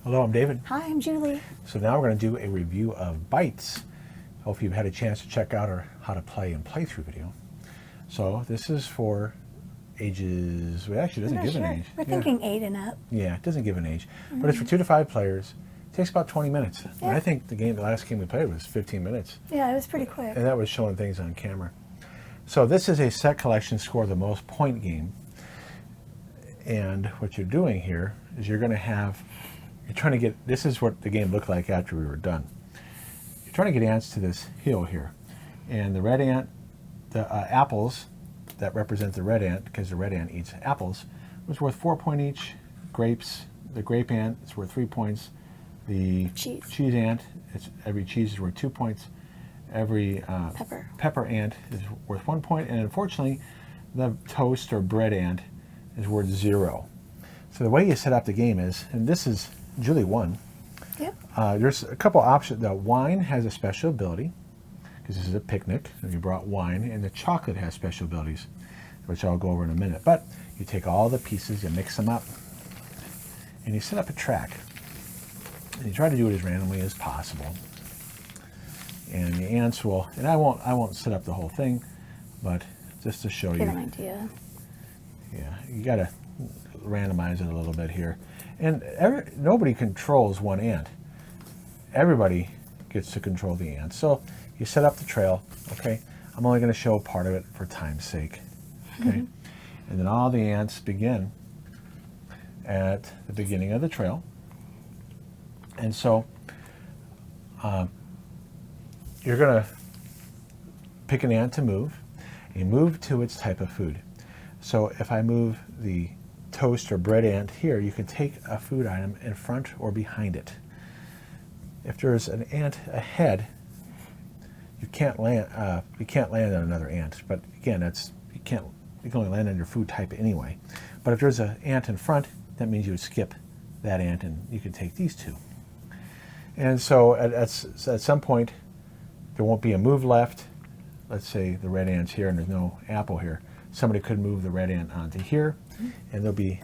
Hello, I'm David. Hi, I'm Julie. So now we're going to do a review of Bites. Hope you've had a chance to check out our how to play and playthrough video. So this is for ages, well, actually it doesn't give an age. We're thinking 8 and up. Yeah, it doesn't give an age, but it's for 2 to 5 players. It takes about 20 minutes. Yeah. And I think the last game we played was 15 minutes. Yeah, it was pretty quick. And that was showing things on camera. So this is a set collection score the most point game. And what you're doing here is you're trying to get, this is what the game looked like after we were done. You're trying to get ants to this hill here. And the red ant, the apples that represent the red ant, because the red ant eats apples, was worth 4 points each. Grapes, the grape ant is worth 3 points. The cheese ant, every cheese is worth 2 points. Every pepper ant is worth 1 point. And unfortunately, the toast or bread ant is worth 0. So the way you set up the game is, and this is Julie won. Yep. There's a couple options. The wine has a special ability, because this is a picnic, and you brought wine, and the chocolate has special abilities, which I'll go over in a minute. But you take all the pieces, you mix them up, and you set up a track. And you try to do it as randomly as possible. And the ants will, and I won't set up the whole thing, but just to show you. Get an idea. Yeah, you got to randomize it a little bit here. And nobody controls one ant. Everybody gets to control the ants. So you set up the trail, okay? I'm only going to show part of it for time's sake, okay? And then all the ants begin at the beginning of the trail. And so you're going to pick an ant to move. You move to its type of food. So if I move the toast or bread ant here, you can take a food item in front or behind it. If there's an ant ahead, you can't land on another ant. But again, you can only land on your food type anyway. But if there's an ant in front, that means you would skip that ant and you can take these two. And so at some point, there won't be a move left. Let's say the red ant's here and there's no apple here. Somebody could move the red ant onto here, and there'll be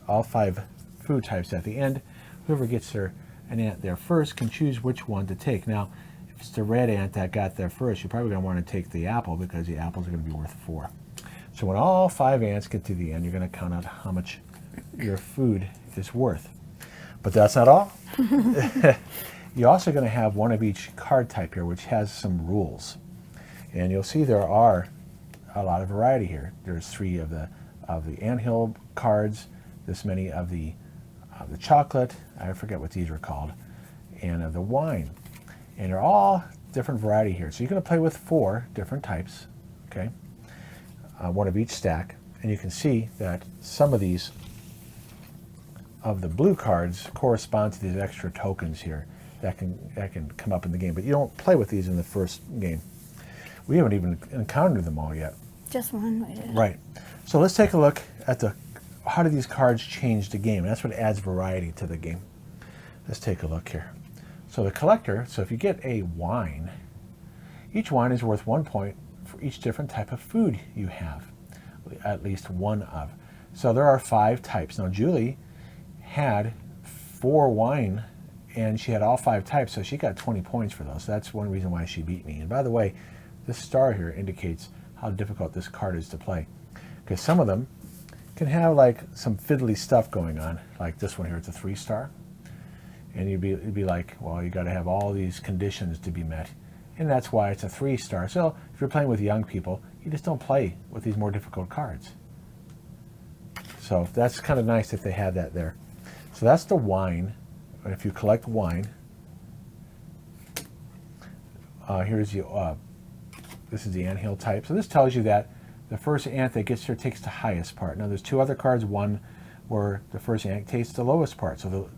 all five food types at the end. Whoever gets an ant there first can choose which one to take. Now, if it's the red ant that got there first, you're probably going to want to take the apple because the apples are going to be worth 4. So when all 5 ants get to the end, you're going to count out how much your food is worth. But that's not all. You're also going to have one of each card type here, which has some rules. And you'll see there are a lot of variety here. There's 3 of the anthill cards, this many of the chocolate, I forget what these are called, and of the wine. And they're all different variety here. So you're going to play with 4 different types, okay? One of each stack. And you can see that some of these of the blue cards correspond to these extra tokens here that can come up in the game. But you don't play with these in the first game. We haven't even encountered them all yet. Just one. Right. So let's take a look at how do these cards change the game. And that's what adds variety to the game. Let's take a look here. So the collector, so if you get a wine, each wine is worth 1 point for each different type of food you have, at least one of. So there are 5 types. Now Julie had 4 wine and she had all 5 types, so she got 20 points for those. So that's one reason why she beat me. And by the way, this star here indicates how difficult this card is to play, because some of them can have like some fiddly stuff going on, like this one here. It's a 3-star, and it'd be like, well, you got to have all these conditions to be met, and that's why it's a 3-star. So if you're playing with young people, you just don't play with these more difficult cards. So that's kind of nice that they had that there. So that's the wine. And if you collect wine, here's the this is the anthill type. So this tells you that the first ant that gets here takes the highest part. Now there's 2 other cards, one where the first ant takes the lowest part. So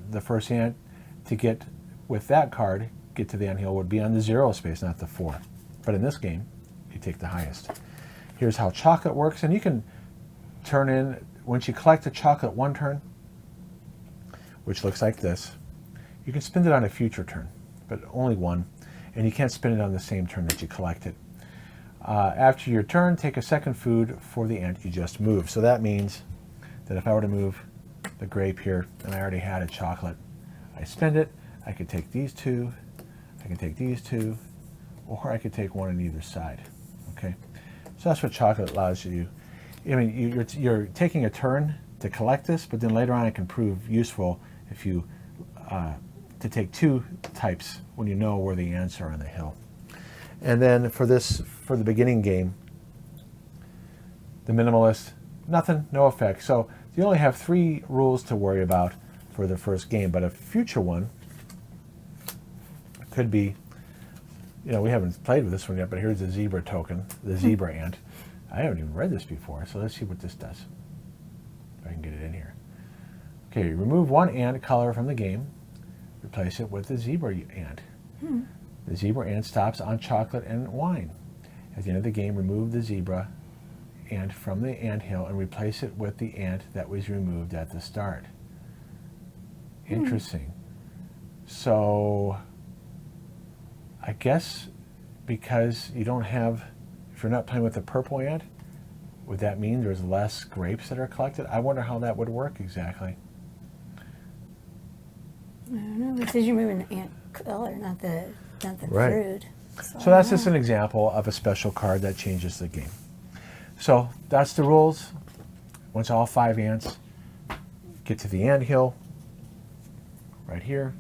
the first ant to get with that card, get to the anthill, would be on the 0 space, not the 4. But in this game, you take the highest. Here's how chocolate works, and you can turn in, once you collect the chocolate one turn, which looks like this, you can spend it on a future turn, but only one. And you can't spin it on the same turn that you collect it. After your turn, take a second food for the ant you just moved. So that means that if I were to move the grape here, and I already had a chocolate. I spend it. I could take these two. I can take these two, or I could take one on either side. Okay, so that's what chocolate allows you. I mean, you're taking a turn to collect this, but then later on it can prove useful if you to take two types when you know where the ants are on the hill. And then for the beginning game, the minimalist, nothing, no effect. So you only have 3 rules to worry about for the first game, but a future one could be, we haven't played with this one yet, but here's the zebra token, the zebra ant. I haven't even read this before, so let's see what this does. If I can get it in here. Okay, remove 1 ant color from the game, replace it with the zebra ant. The zebra ant stops on chocolate and wine. At the end of the game, remove the zebra ant from the ant hill and replace it with the ant that was removed at the start. Interesting. So I guess because you don't have, if you're not playing with the purple ant, would that mean there's less grapes that are collected? I wonder how that would work exactly. I don't know, because you're moving the ant color, not the Right. fruit. So that's just an example of a special card that changes the game. So that's the rules. Once all 5 ants get to the ant hill, right here,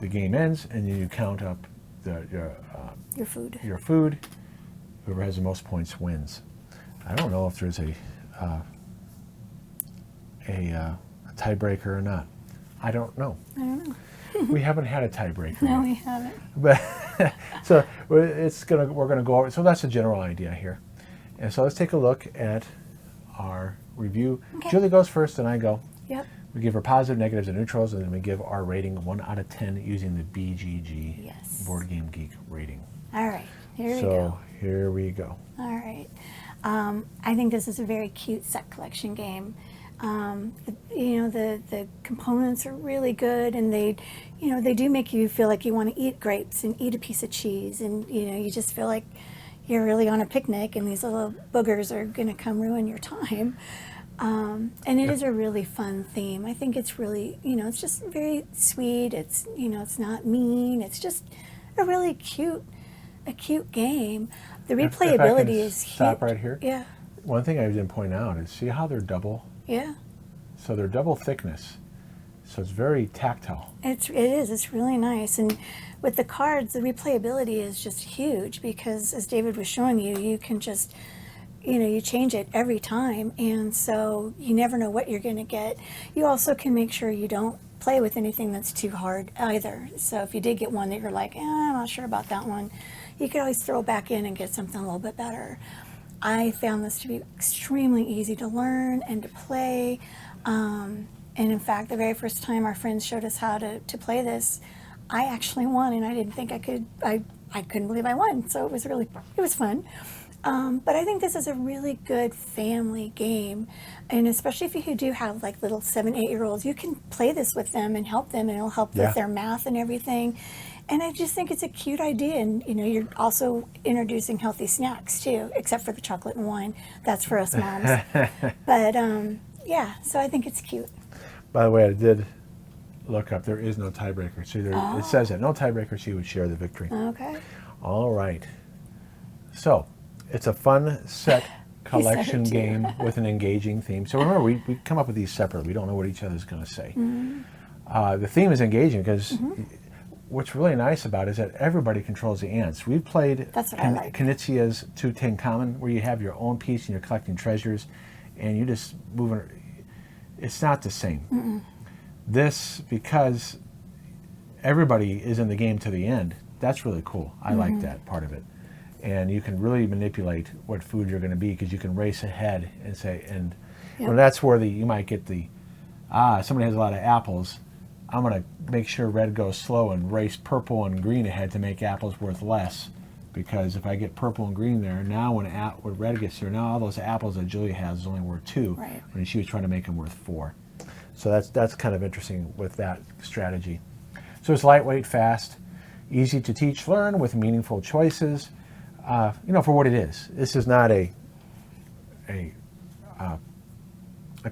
the game ends, and then you count up Your food. your food. Whoever has the most points wins. I don't know if there's a tiebreaker or not. I don't know. I don't know. We haven't had a tiebreaker. No, yet. we haven't. But so we're gonna go over. So that's the general idea here. And so let's take a look at our review. Okay. Julie goes first, and I go. Yep. We give our positive, negatives, and neutrals, and then we give our rating 1 out of 10 using the BGG Yes. Board Game Geek rating. All right. Here we So go. here we go. All right. I think this is a very cute set collection game. The components are really good, and they do make you feel like you want to eat grapes and eat a piece of cheese, and you just feel like you're really on a picnic, and these little boogers are going to come ruin your time. And it is a really fun theme. I think it's really, it's just very sweet. It's, it's not mean. It's just a really cute game. The replayability is huge. Stop right here. Yeah. One thing I didn't point out is see how they're double. Yeah. So they're double thickness. So it's very tactile. It is. It's really nice. And with the cards, the replayability is just huge because, as David was showing you, you can just, you change it every time. And so you never know what you're going to get. You also can make sure you don't play with anything that's too hard either. So if you did get one that you're like, I'm not sure about that one, you could always throw back in and get something a little bit better. I found this to be extremely easy to learn and to play. And in fact, the very first time our friends showed us how to play this, I actually won, and I didn't think I could. I couldn't believe I won. So it was fun. But I think this is a really good family game, and especially if you do have like little 7, 8-year-olds, you can play this with them and help them, and it'll help with their math and everything. And I just think it's a cute idea, and you're also introducing healthy snacks too, except for the chocolate and wine. That's for us moms. But yeah, so I think it's cute. By the way, I did look up. There is no tiebreaker. So it says that no tiebreaker. She would share the victory. Okay. All right. So it's a fun set collection game with an engaging theme. So remember, we come up with these separately. We don't know what each other's going to say. The theme is engaging because what's really nice about it is that everybody controls the ants. We've played Kniecikowski's 2 Common, where you have your own piece and you're collecting treasures, and you just move. It's not the same. This, because everybody is in the game to the end, that's really cool. I like that part of it. And you can really manipulate what food you're going to be because you can race ahead and say, well, that's where you might get somebody has a lot of apples. I'm going to make sure red goes slow and race purple and green ahead to make apples worth less. Because if I get purple and green there, now when red gets there, now all those apples that Julia has is only worth 2, when she was trying to make them worth 4. So that's kind of interesting with that strategy. So it's lightweight, fast, easy to teach, learn with meaningful choices. For what it is. This is not a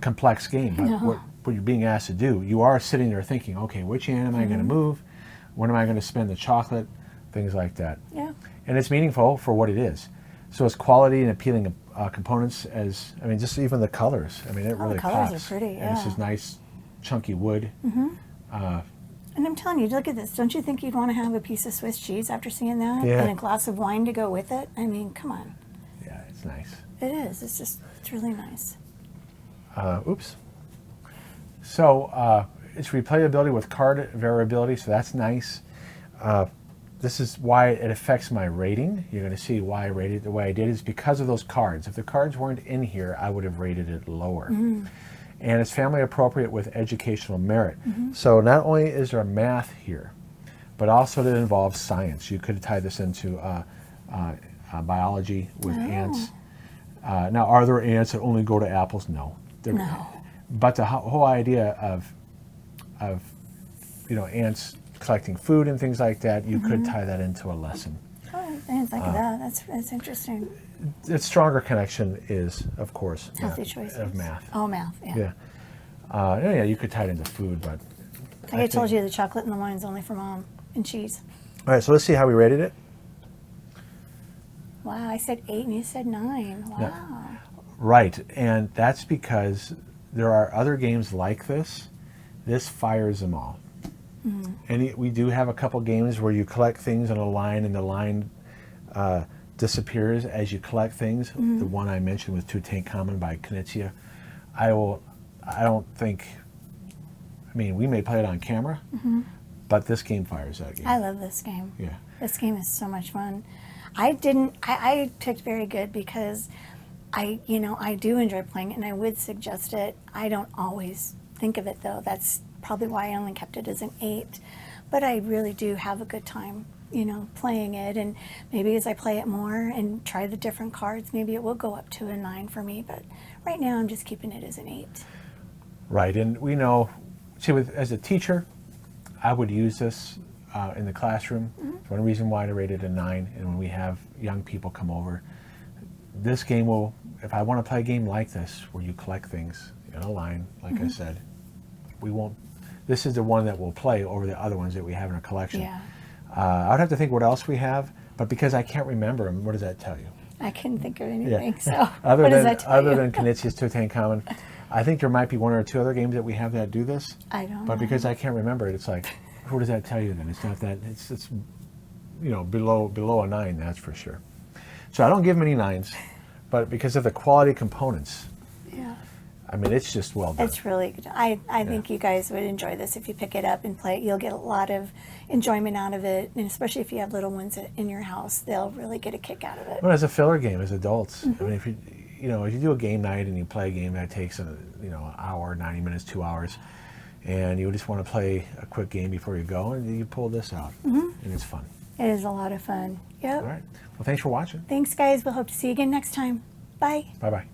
complex game. But what you're being asked to do, you are sitting there thinking, okay, which hand am I going to move? When am I going to spend the chocolate? Things like that. Yeah. And it's meaningful for what it is. So it's quality and appealing components as, I mean, just even the colors. I mean, it really the colors pops. are pretty, And this yeah. is nice, chunky wood. And I'm telling you, look at this. Don't you think you'd want to have a piece of Swiss cheese after seeing that? Yeah. And a glass of wine to go with it? I mean, come on. Yeah, it's nice. It is. It's really nice. Oops. So it's replayability with card variability, so that's nice. This is why it affects my rating. You're going to see why I rated it the way I did is because of those cards. If the cards weren't in here, I would have rated it lower. And it's family appropriate with educational merit. So not only is there math here, but also it involves science. You could tie this into biology with ants. Now, are there ants that only go to apples? No. No. But the whole idea of ants collecting food and things like that, you could tie that into a lesson. Oh, I didn't think of that. That's interesting. Its stronger connection is, of course, Healthy choices. of math. Oh, math, yeah. Yeah. Yeah, you could tie it into food, but... Like I told you, the chocolate and the wine's only for Mom, and cheese. All right, so let's see how we rated it. Wow, I said 8 and you said 9. Wow. Yeah. Right, and that's because there are other games like this. This fires them all. And we do have a couple games where you collect things on a line, and the line disappears as you collect things. The one I mentioned with Tutankhamun by Knizia. I don't think, I mean, we may play it on camera, but this game fires that game. I love this game. Yeah. This game is so much fun. I picked very good because I do enjoy playing it, and I would suggest it. I don't always think of it, though. That's probably why I only kept it as an 8. But I really do have a good time, playing it. And maybe as I play it more and try the different cards, maybe it will go up to a 9 for me. But right now, I'm just keeping it as an 8. Right, and we know, see, as a teacher, I would use this in the classroom. It's one reason why I rated a 9. And when we have young people come over, this game will, if I want to play a game like this, where you collect things in a line, like I said, we won't, this is the one that we'll play over the other ones that we have in our collection. Yeah. I would have to think what else we have, but because I can't remember them, what does that tell you? I couldn't think of anything. Yeah. So Other what than, does that tell other you? than Knizia's Tutankhamun, I think there might be 1 or 2 other games that we have that do this. I don't But know. because I can't remember it, it's like, what does that tell you then? It's not that, it's below a 9, that's for sure. So I don't give them any 9s, but because of the quality components, Yeah. I mean, it's just well done. It's really good. I think you guys would enjoy this if you pick it up and play it. You'll get a lot of enjoyment out of it, and especially if you have little ones in your house, they'll really get a kick out of it. Well, as a filler game, as adults, I mean, if you do a game night and you play a game that takes an hour, 90 minutes, 2 hours, and you just want to play a quick game before you go, and you pull this out, and it's fun. It is a lot of fun. Yep. All right. Well, thanks for watching. Thanks, guys. We'll hope to see you again next time. Bye. Bye-bye.